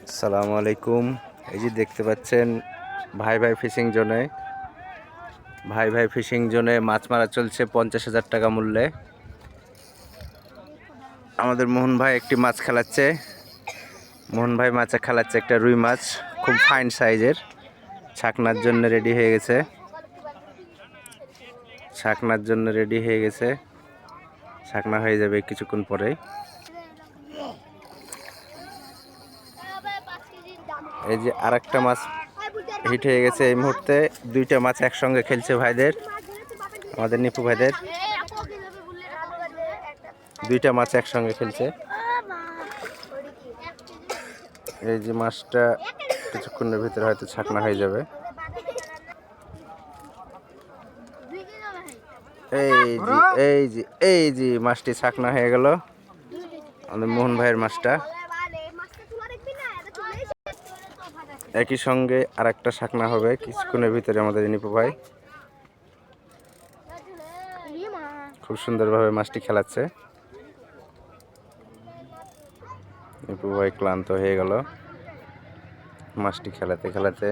আসসালামু আলাইকুম। এই যে দেখতে পাচ্ছেন ভাই ভাই ফিশিং জোনে মাছ মারা চলছে 50,000 টাকা মূল্যে। আমাদের মোহন ভাই একটি মাছ খেলাচ্ছে। একটা রুই মাছ, খুব ফাইন সাইজের। ছাকনার জন্য রেডি হয়ে গেছে। ছাকনা হয়ে যাবে কিছুক্ষণ পরেই। এই যে আরেকটা মাছ হিট হয়ে গেছে এই মুহূর্তে। দুইটা মাছ একসঙ্গে খেলছে আমাদের নিপু ভাইদের দুইটা মাছ একসঙ্গে খেলছে। এই যে মাছটা কিছুক্ষণের ভিতরে হয়তো ছাকনা হয়ে যাবে। এই যে মাছটি ছাকনা হয়ে গেল, আমাদের মোহন ভাইয়ের মাছটা। একই সঙ্গে আরেকটা ছাকনা হবে কিছুক্ষণের ভিতরে আমাদের নিপু ভাই। খুব সুন্দরভাবে মাছটি খেলাচ্ছে। নিপু ভাই ক্লান্ত হয়ে গেল মাছটি খেলাতে।